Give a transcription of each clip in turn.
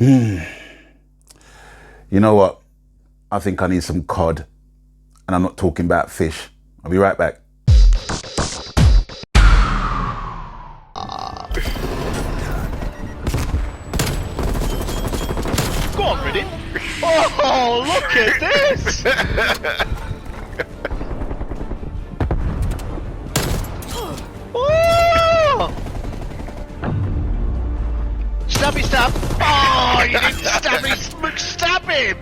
You know what? I think I need some cod, and I'm not talking about fish. I'll be right back. Go on, Ridden. Oh, look at this! Oh! Stabby stab! Oh, you didn't stab me! Stab him!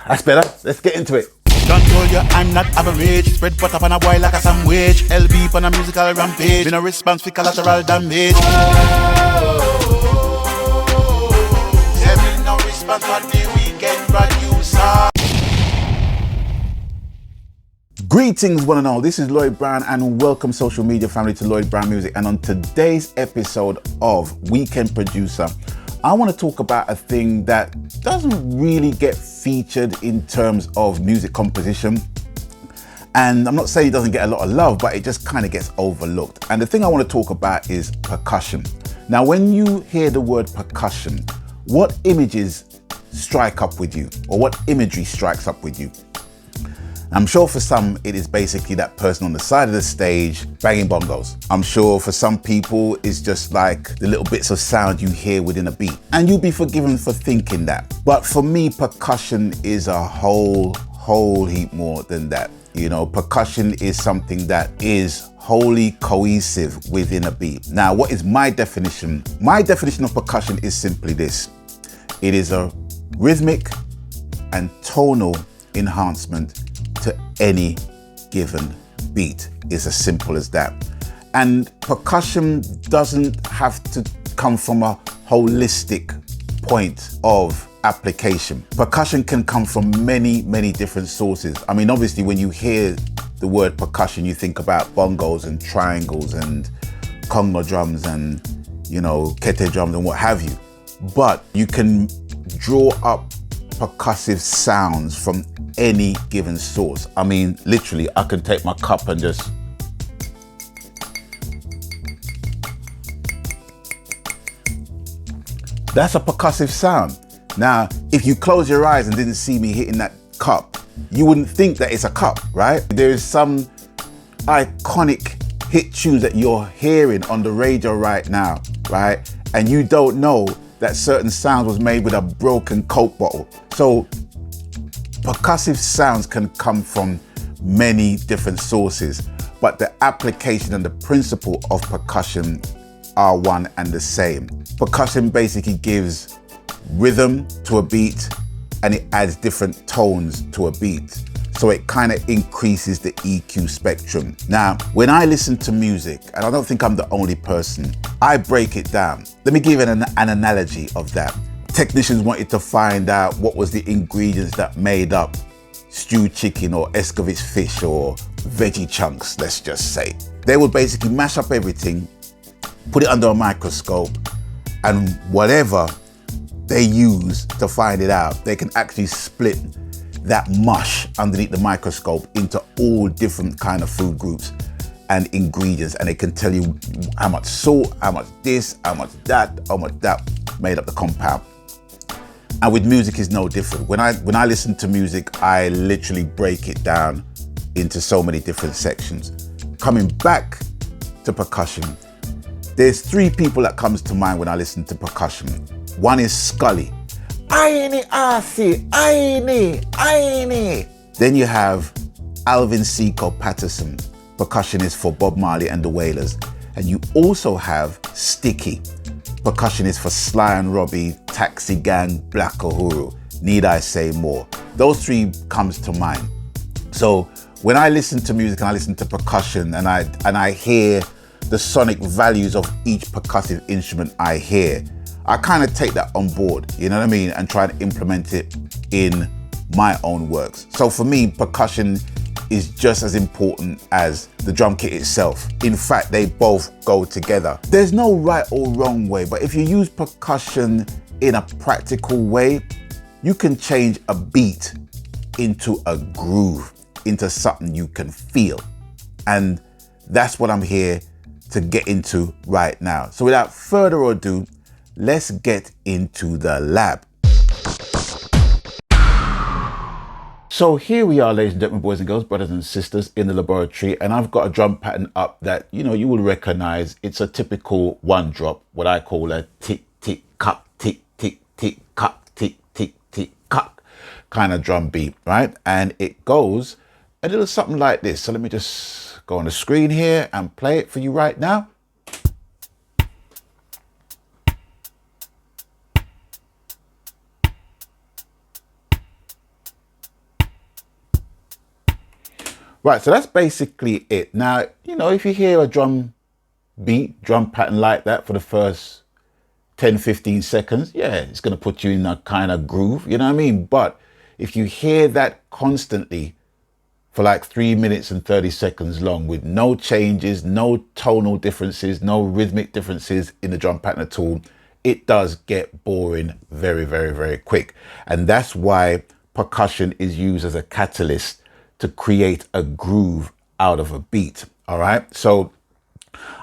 That's better. Let's get into it. Don't tell you I'm not average. Spread butter on a boy like a sandwich. LB on a musical rampage. Been a response for collateral damage. There no response for the weekend producer. Greetings one and all, this is Lloyd Brown and welcome social media family to Lloyd Brown Music. And on today's episode of Weekend Producer, I want to talk about a thing that doesn't really get featured in terms of music composition. And I'm not saying it doesn't get a lot of love, but it just kind of gets overlooked. And the thing I want to talk about is percussion. Now, when you hear the word percussion, what images strike up with you, or what imagery strikes up with you? I'm sure for some it is basically that person on the side of the stage banging bongos. I'm sure for some people it's just like the little bits of sound you hear within a beat. And you'll be forgiven for thinking that. But for me, percussion is a whole heap more than that. You know, percussion is something that is wholly cohesive within a beat. Now, what is my definition? My definition of percussion is simply this. It is a rhythmic and tonal enhancement to any given beat. Is as simple as that. And percussion doesn't have to come from a holistic point of application. Percussion can come from many different sources. I mean, obviously when you hear the word percussion, you think about bongos and triangles and conga drums and, you know, kete drums and what have you. But you can draw up percussive sounds from any given source. I mean, literally, I can take my cup and just that's a percussive sound. Now, if you close your eyes and didn't see me hitting that cup, you wouldn't think that it's a cup, right? There is some iconic hit tunes that you're hearing on the radio right now, right? And you don't know that certain sound was made with a broken Coke bottle. So percussive sounds can come from many different sources, but the application and the principle of percussion are one and the same. Percussion basically gives rhythm to a beat and it adds different tones to a beat. So it kind of increases the EQ spectrum. Now, when I listen to music, and I don't think I'm the only person, I break it down. Let me give an analogy of that. Technicians wanted to find out what was the ingredients that made up stewed chicken or Escovitch fish or veggie chunks, let's just say. They would basically mash up everything, put it under a microscope, and whatever they use to find it out, they can actually split that mush underneath the microscope into all different kind of food groups and ingredients, and it can tell you how much salt, how much this, how much that made up the compound. And with music is no different. When I listen to music, I literally break it down into so many different sections. Coming back to percussion, there's three people that comes to mind when I listen to percussion. One is Scully. Aini Arsi, Aini. Then you have Alvin Seco Patterson, percussionist for Bob Marley and the Wailers. And you also have Sticky, percussionist for Sly and Robbie, Taxi Gang, Black Uhuru. Need I say more? Those three comes to mind. So when I listen to music and I listen to percussion and I hear the sonic values of each percussive instrument I hear, I kind of take that on board, you know what I mean? And try to implement it in my own works. So for me, percussion is just as important as the drum kit itself. In fact, they both go together. There's no right or wrong way, but if you use percussion in a practical way, you can change a beat into a groove, into something you can feel. And that's what I'm here to get into right now. So without further ado, let's get into the lab. So here we are, ladies and gentlemen, boys and girls, brothers and sisters, in the laboratory, and I've got a drum pattern up that, you know, you will recognize. It's a typical one drop, what I call a tick, tick, cuck, tick, tick, tick, cuck, tick, tick, tick, cuck kind of drum beat, right? And it goes a little something like this. So let me just go on the screen here and play it for you right now. Right, so that's basically it. Now, you know, if you hear a drum beat, drum pattern like that for the first 10, 15 seconds, yeah, it's going to put you in a kind of groove, you know what I mean? But if you hear that constantly for like 3 minutes and 30 seconds long with no changes, no tonal differences, no rhythmic differences in the drum pattern at all, it does get boring very, very, very quick. And that's why percussion is used as a catalyst to create a groove out of a beat. All right, so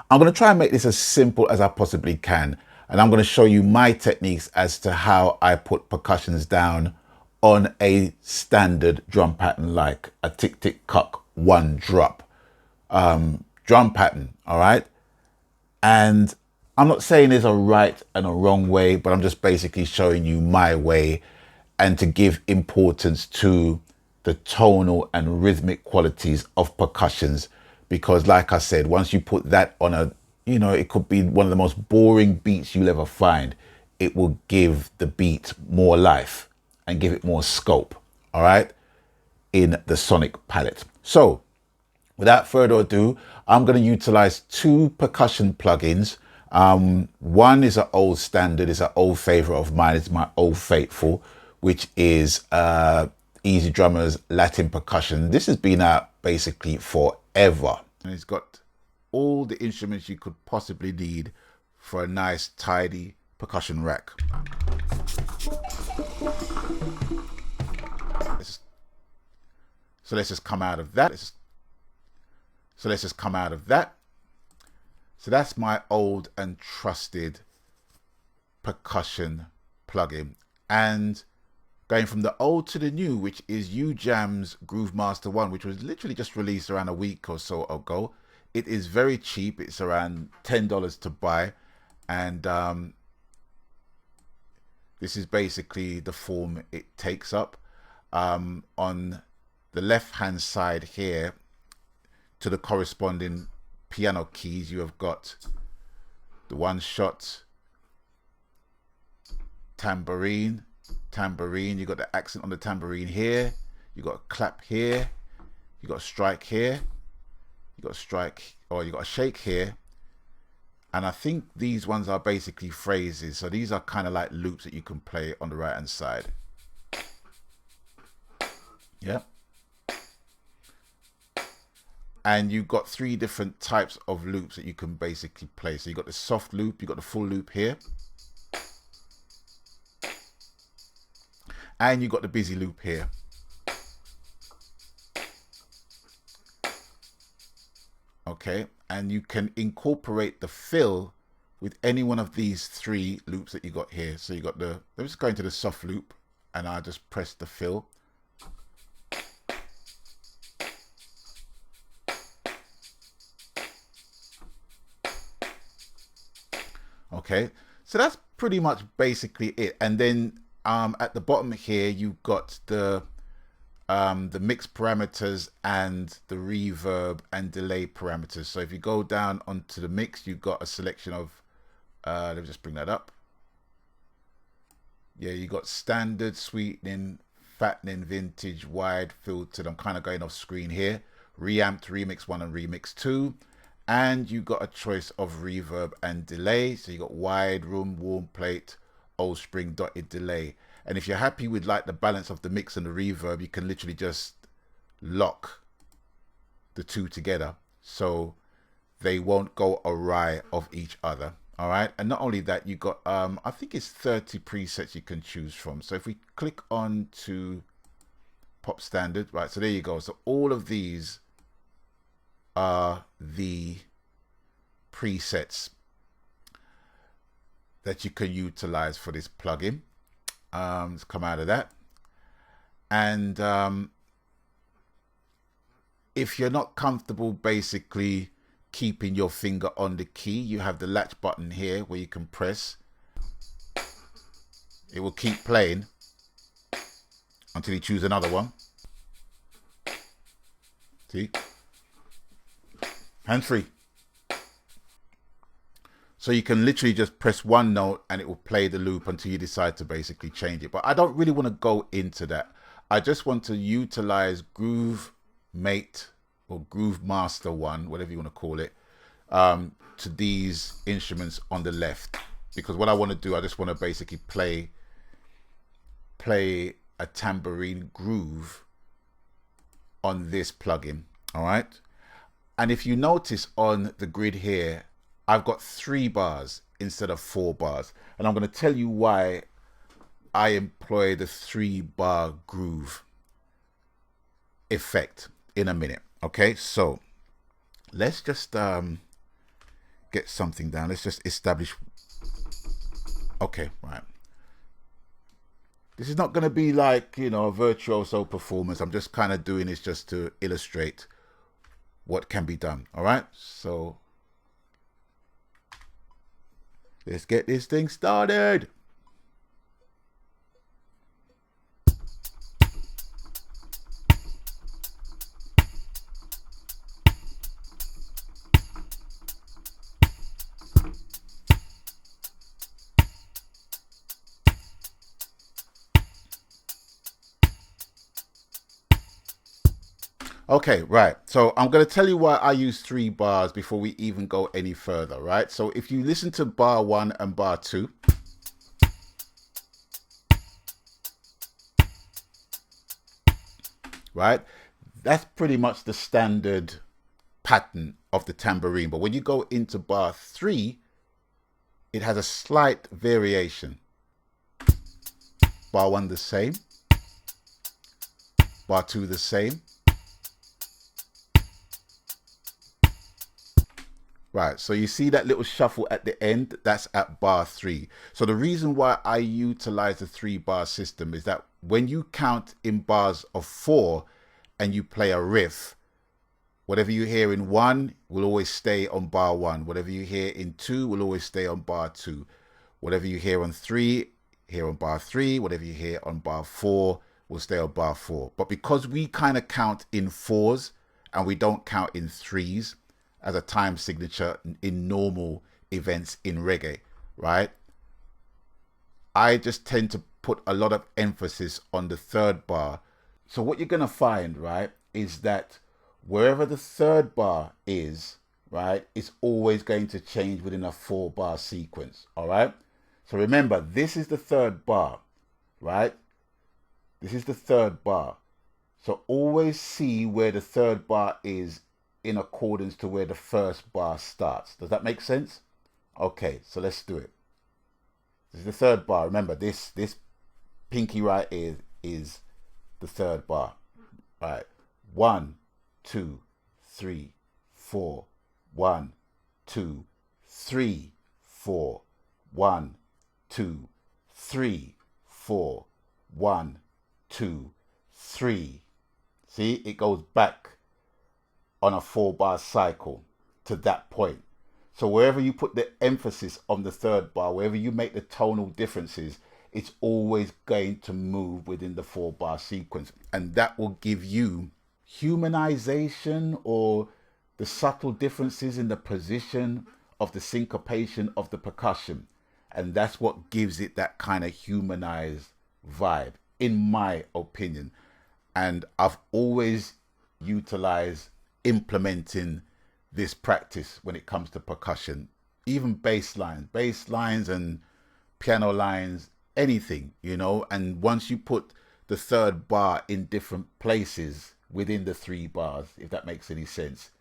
I'm going to try and make this as simple as I possibly can, and I'm going to show you my techniques as to how I put percussions down on a standard drum pattern like a tick tick cuck one drop drum pattern. All right, and I'm not saying there's a right and a wrong way, but I'm just basically showing you my way, and to give importance to the tonal and rhythmic qualities of percussions, because like I said, once you put that on a, you know, it could be one of the most boring beats you'll ever find, it will give the beat more life and give it more scope, all right, in the sonic palette. So without further ado, I'm going to utilize two percussion plugins. One is an old standard, is an old favorite of mine, it's my old faithful, which is Easy Drummer's Latin Percussion. This has been out basically forever, and it's got all the instruments you could possibly need for a nice tidy percussion rack. So let's just come out of that. So that's my old and trusted percussion plugin. And going from the old to the new, which is UJam's Groovemaster 1, which was literally just released around a week or so ago. It is very cheap. It's around $10 to buy. And this is basically the form it takes up. On the left-hand side here, to the corresponding piano keys, you have got the one-shot tambourine, you got the accent on the tambourine here, you got a clap here, you got a strike here, you got a strike, or you got a shake here, and I think these ones are basically phrases. So these are kind of like loops that you can play on the right hand side. Yeah. And you've got three different types of loops that you can basically play. So you got the soft loop, you got the full loop here, and you got the busy loop here. Okay, and you can incorporate the fill with any one of these three loops that you got here. So you got the, let's just go into the soft loop, and I'll just press the fill. Okay, so that's pretty much basically it. And then at the bottom here, you've got the mix parameters and the reverb and delay parameters. So if you go down onto the mix, you've got a selection of, let me just bring that up. Yeah, you got standard, sweetening, fattening, vintage, wide, filtered. I'm kind of going off screen here. Reamped, remix 1 and remix 2. And you got a choice of reverb and delay. So you got wide, room, warm plate, old spring, dotted delay. And if you're happy with like the balance of the mix and the reverb, you can literally just lock the two together so they won't go awry of each other. All right. And not only that, you got I think it's 30 presets you can choose from. So if we click on to pop standard, right, so there you go. So all of these are the presets that you can utilize for this plugin. Let's come out of that. And if you're not comfortable basically keeping your finger on the key, you have the latch button here where you can press. It will keep playing until you choose another one. See? Hands free. So you can literally just press one note and it will play the loop until you decide to basically change it. But I don't really want to go into that. I just want to utilize Groove Mate or Groove Master 1, whatever you want to call it, to these instruments on the left. Because what I want to do, I just want to basically play a tambourine groove on this plugin. All right. And if you notice on the grid here, I've got 3 bars instead of 4 bars. And I'm going to tell you why I employ the 3-bar groove effect in a minute. Okay, so let's just get something down. Let's just establish. Okay, right. This is not going to be like, you know, a virtuoso performance. I'm just kind of doing this just to illustrate what can be done. All right, so let's get this thing started. Okay, right. So I'm going to tell you why I use 3 bars before we even go any further, right? So if you listen to bar 1 and bar 2, right? That's pretty much the standard pattern of the tambourine. But when you go into bar 3, it has a slight variation. Bar 1 the same. Bar 2 the same. Right, so you see that little shuffle at the end? That's at bar 3. So the reason why I utilize the 3-bar system is that when you count in bars of 4 and you play a riff, whatever you hear in 1 will always stay on bar 1. Whatever you hear in 2 will always stay on bar 2. Whatever you hear on 3, hear on bar 3. Whatever you hear on bar 4 will stay on bar 4. But because we kind of count in 4s and we don't count in 3s, as a time signature in normal events in reggae, right? I just tend to put a lot of emphasis on the 3rd bar. So what you're gonna find, right, is that wherever the 3rd bar is, right, it's always going to change within a 4-bar sequence, all right? So remember, this is the 3rd bar, right? This is the 3rd bar. So always see where the 3rd bar is in accordance to where the 1st bar starts. Does that make sense? Okay, so let's do it. This is the 3rd bar. Remember, this pinky right is the 3rd bar. All right. 1, 2, 3, 4. 1, 2, 3, 4. 1, 2, 3, 4. 1, 2, 3. See, it goes back on a 4-bar cycle to that point. So wherever you put the emphasis on the 3rd bar, wherever you make the tonal differences, it's always going to move within the 4-bar sequence. And that will give you humanization or the subtle differences in the position of the syncopation of the percussion. And that's what gives it that kind of humanized vibe, in my opinion. And I've always utilized implementing this practice when it comes to percussion, even bass lines and piano lines, anything, you know. And once you put the 3rd bar in different places within the 3 bars, if that makes any sense,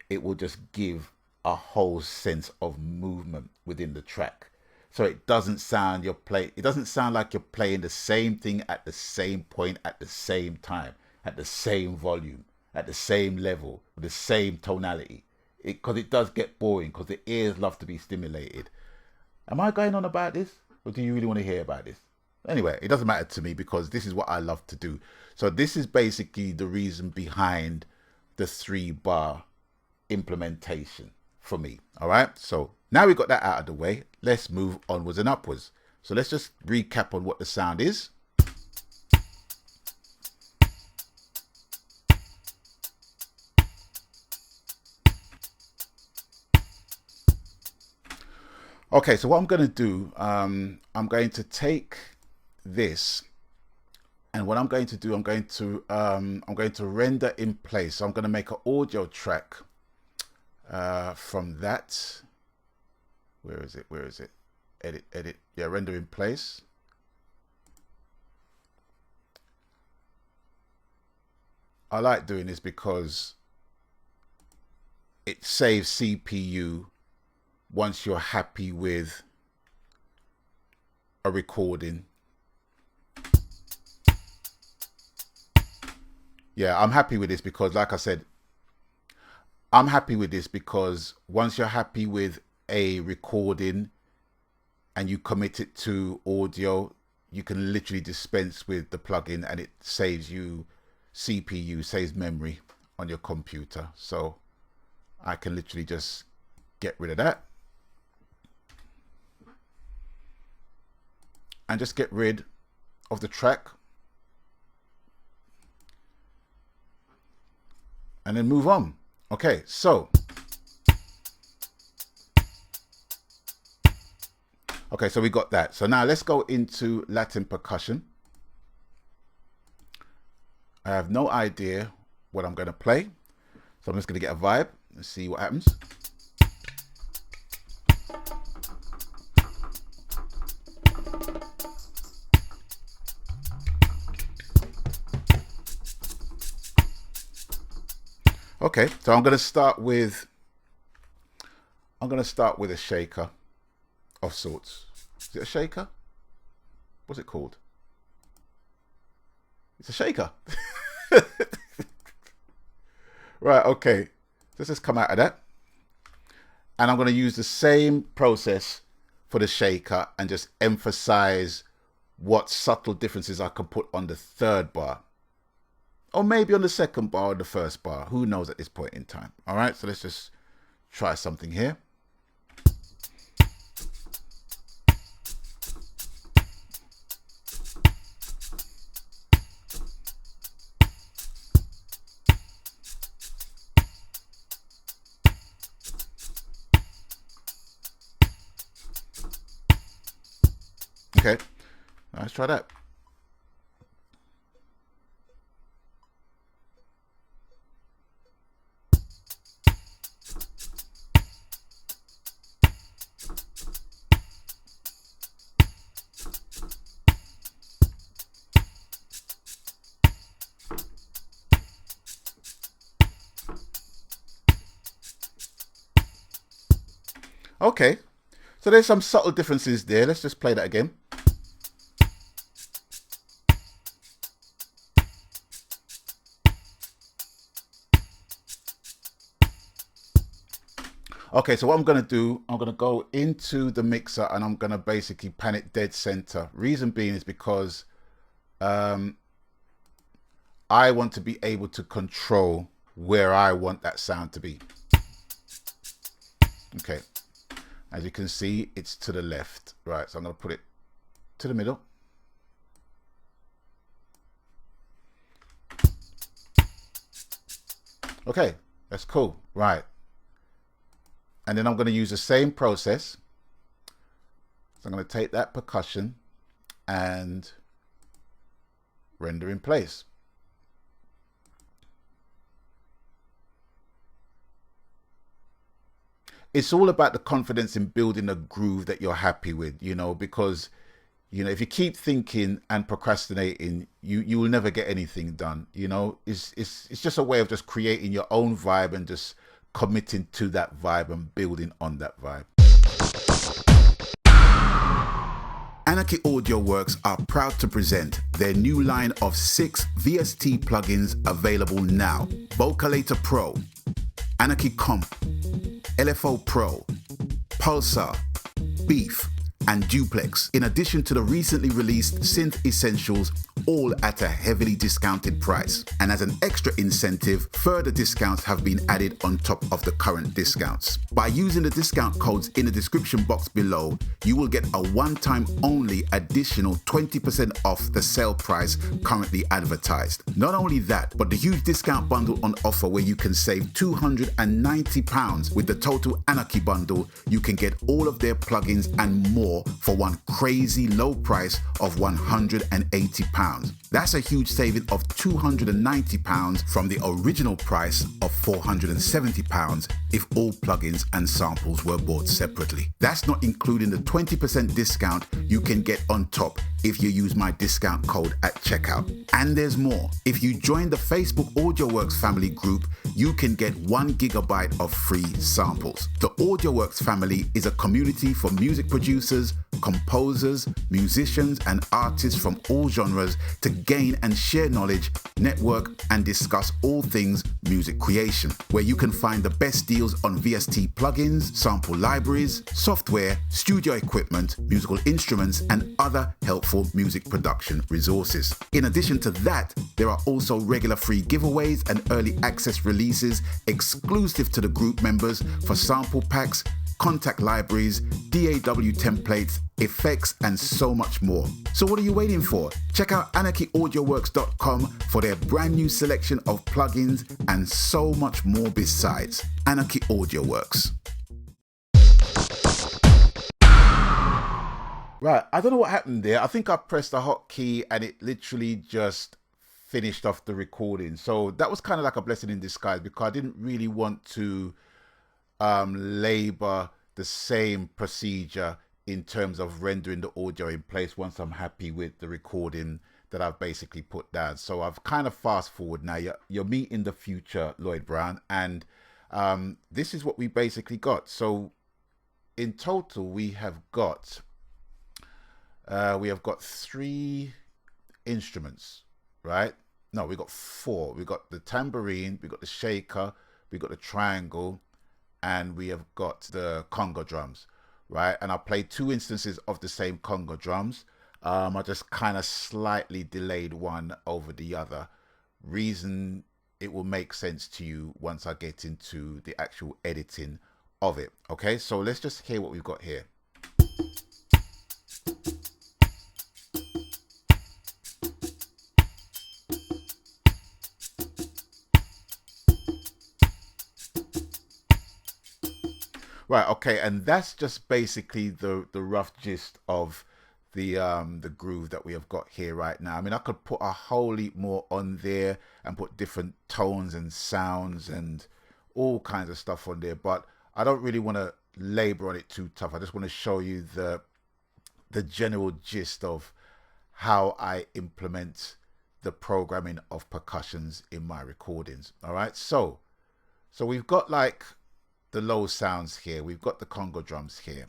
it will just give a whole sense of movement within the track. So it doesn't sound it doesn't sound like you're playing the same thing at the same point at the same time, at the same volume, at the same level, with the same tonality. because it does get boring, because the ears love to be stimulated. Am I going on about this, or do you really want to hear about this? Anyway, it doesn't matter to me, because this is what I love to do. So this is basically the reason behind the 3-bar implementation for me. All right, so now we got that out of the way, let's move onwards and upwards. So let's just recap on what the sound is. Okay, so what I'm going to do, I'm going to take this, and what I'm going to do, I'm going to render in place. So I'm going to make an audio track from that. Where is it? Where is it? Edit. Yeah, render in place. I like doing this because it saves CPU once you're happy with a recording. Yeah, I'm happy with this because, like I said, I'm happy with this because once you're happy with a recording and you commit it to audio, you can literally dispense with the plugin, and it saves you CPU, saves memory on your computer. So I can literally just get rid of that and just get rid of the track and then move on. Okay, so we got that. So now let's go into Latin percussion. I have no idea what I'm going to play, so I'm just going to get a vibe and see what happens. Okay, so I'm going to start with a shaker of sorts. Is it a shaker? What's it called? It's a shaker. Right, okay. Let's just come out of that. And I'm going to use the same process for the shaker and just emphasize what subtle differences I can put on the 3rd bar. Or maybe on the 2nd bar or the 1st bar. Who knows at this point in time? All right, so let's just try something here. Okay, let's try that. Okay, so there's some subtle differences there. Let's just play that again. Okay, so what I'm going to do, I'm going to go into the mixer and I'm going to basically pan it dead center. Reason being is because I want to be able to control where I want that sound to be. Okay, as you can see, it's to the left. Right, so I'm going to put it to the middle. Okay, that's cool. Right. And then I'm going to use the same process. So I'm going to take that percussion and render in place. It's all about the confidence in building a groove that you're happy with, you know, because, you know, if you keep thinking and procrastinating, you will never get anything done. You know, it's just a way of just creating your own vibe and just committing to that vibe and building on that vibe. Anarchy AUDIOWORX are proud to present their new line of 6 VST plugins available now. Vocalator Pro, Anarchy Comp, LFO Pro, Pulsar, Beef, and Duplex, in addition to the recently released Synth Essentials, all at a heavily discounted price. And as an extra incentive, further discounts have been added on top of the current discounts. By using the discount codes in the description box below, you will get a one-time only additional 20% off the sale price currently advertised. Not only that, but the huge discount bundle on offer where you can save £290 with the total Anarchy bundle, you can get all of their plugins and more for one crazy low price of £180. That's a huge saving of £290 from the original price of £470 if all plugins and samples were bought separately. That's not including the 20% discount you can get on top if you use my discount code at checkout. And there's more. If you join the Facebook AUDIOWORX family group, you can get 1 GB of free samples. The AUDIOWORX family is a community for music producers, composers, musicians, and artists from all genres to gain and share knowledge, network, and discuss all things music creation, where you can find the best deals on VST plugins, sample libraries, software, studio equipment, musical instruments, and other helpful music production resources. In addition to that, there are also regular free giveaways and early access releases exclusive to the group members for sample packs, contact libraries, DAW templates, effects, and so much more. So what are you waiting for? Check out AnarchyAudioWorks.com for their brand new selection of plugins and so much more besides. Anarchy AudioWorks. Right, I don't know what happened there. I think I pressed the hotkey and it literally just finished off the recording. So that was kind of like a blessing in disguise because I didn't really want to labor the same procedure in terms of rendering the audio in place once I'm happy with the recording that I've basically put down. So I've kind of fast forward now. You're meeting the future Lloyd Brown, and this is what we basically got. So in total we have got 3 instruments, right? No, we got 4. We got the tambourine, we got the shaker, we got the triangle, and we have got the conga drums, right? And I played 2 instances of the same conga drums. I just kind of slightly delayed one over the other. Reason it will make sense to you once I get into the actual editing of it. Okay, so let's just hear what we've got here. Right, okay, and that's just basically the rough gist of the groove that we have got here right now. I mean, I could put a whole heap more on there and put different tones and sounds and all kinds of stuff on there, but I don't really want to labor on it too tough. I just want to show you the general gist of how I implement the programming of percussions in my recordings. All right, so we've got like the low sounds here, we've got the conga drums here.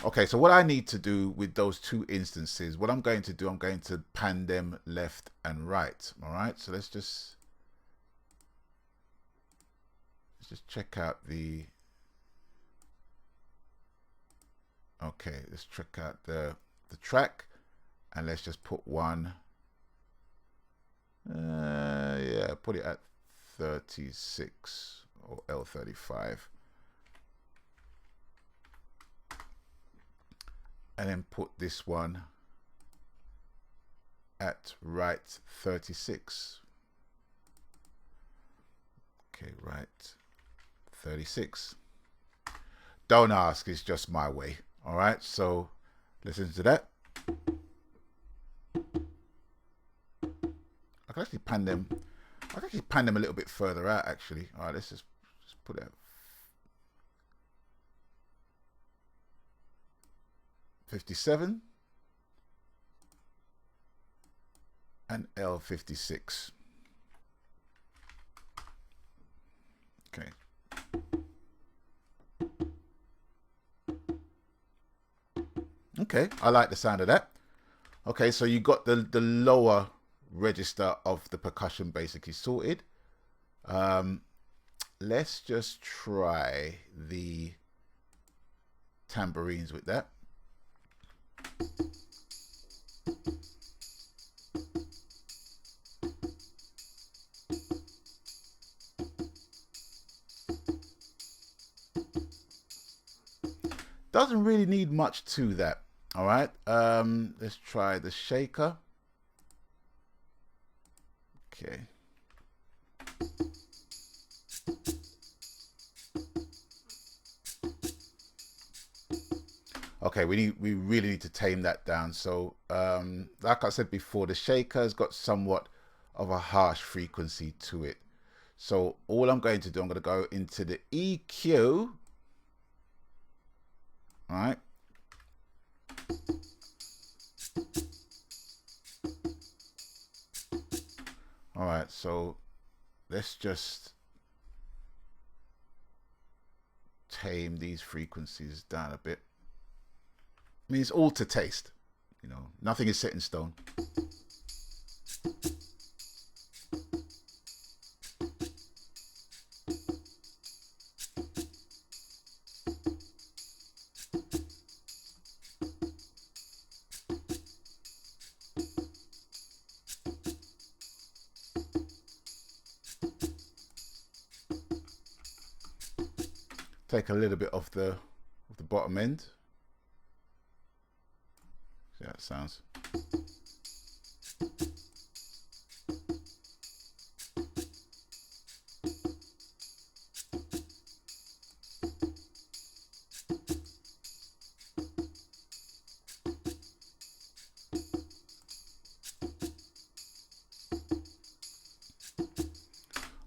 Okay, so what I need to do with those 2 instances, what I'm going to do, I'm going to pan them left and right. All right, so let's just check out the, okay, let's check out the track, and let's just put one, yeah, put it at 36 or L35, and then put this one at right 36. Okay, right 36. Don't ask, it's just my way. All right, so listen to that. I can actually pan them. I can actually pan them a little bit further out, actually. All right, let's just put it. 57 and L56. Okay. Okay, I like the sound of that. Okay, so you got the lower register of the percussion basically sorted. Let's just try the tambourines with that. Doesn't really need much to that. All right, let's try the shaker. Okay. Okay, we really need to tame that down. So like I said before, the shaker's got somewhat of a harsh frequency to it. So all I'm going to do, I'm going to go into the EQ. All right. All right, so let's just tame these frequencies down a bit. I mean, it's all to taste, you know, nothing is set in stone. Take a little bit of the bottom end. See how it sounds.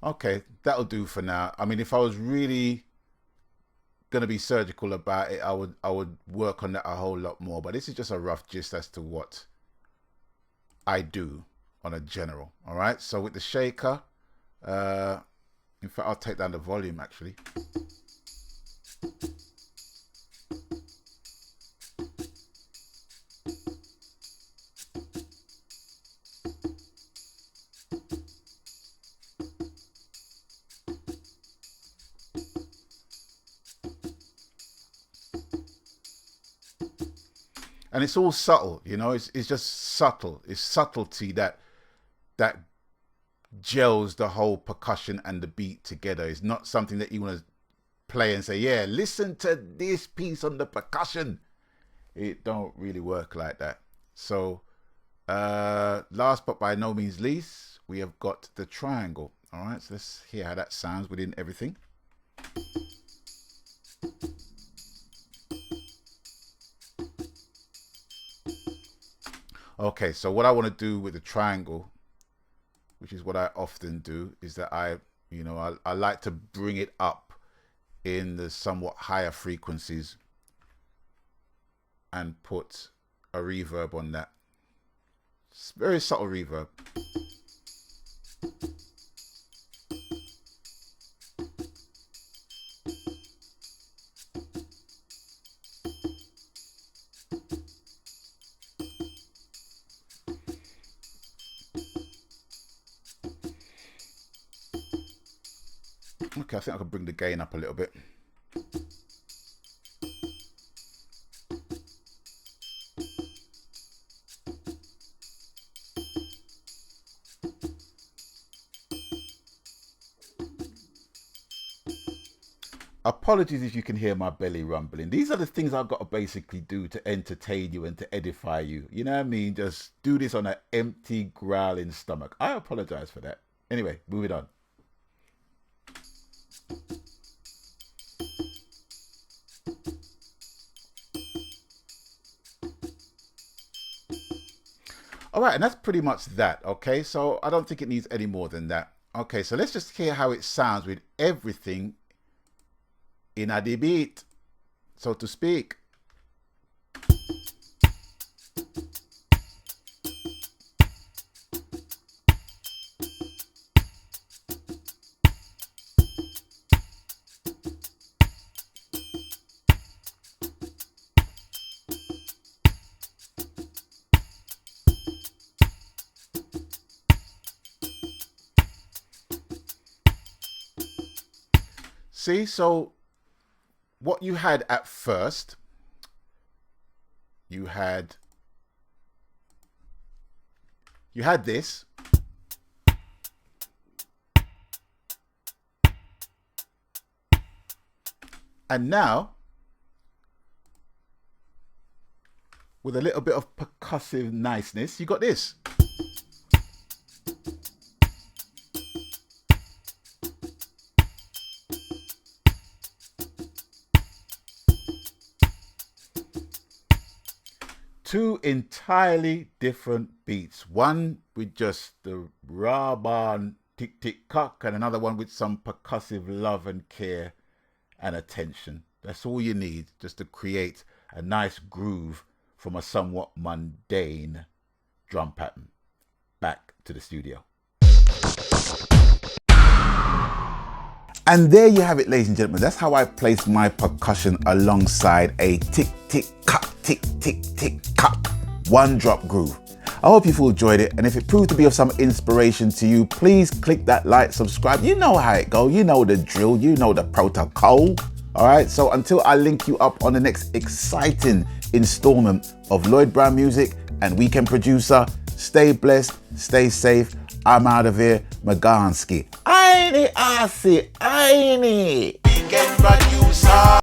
Okay, that'll do for now. I mean, if I was really gonna be surgical about it, I would work on that a whole lot more, but this is just a rough gist as to what I do on a general. All right, so with the shaker, in fact, I'll take down the volume actually. And it's all subtle, you know, it's just subtle. It's subtlety that gels the whole percussion and the beat together. It's not something that you want to play and say, yeah, listen to this piece on the percussion. It don't really work like that. So last but by no means least, we have got the triangle. All right, so let's hear how that sounds within everything. Okay, so what I want to do with the triangle, which is what I often do, is that I like to bring it up in the somewhat higher frequencies and put a reverb on that. It's very subtle reverb. Okay, I think I can bring the gain up a little bit. Apologies if you can hear my belly rumbling. These are the things I've got to basically do to entertain you and to edify you. You know what I mean? Just do this on an empty, growling stomach. I apologize for that. Anyway, moving on. All right, and that's pretty much that, okay? So I don't think it needs any more than that. Okay, so let's just hear how it sounds with everything in a beat, so to speak. See, so what you had at first, you had this. And now, with a little bit of percussive niceness, you got this. Two entirely different beats. One with just the raw barn tick tick cock, and another one with some percussive love and care and attention. That's all you need just to create a nice groove from a somewhat mundane drum pattern. Back to the studio. And there you have it, ladies and gentlemen. That's how I place my percussion alongside a tick tick cock, tick tick tick cock, one drop groove. I hope you've all enjoyed it, and if it proved to be of some inspiration to you, please click that like, subscribe. You know how it goes, you know the drill, you know the protocol. All right, so until I link you up on the next exciting installment of Lloyd Brown Music and Weekend Producer, stay blessed, stay safe. I'm out of here, Maganski. Aini Asi, Aini. Weekend Producer.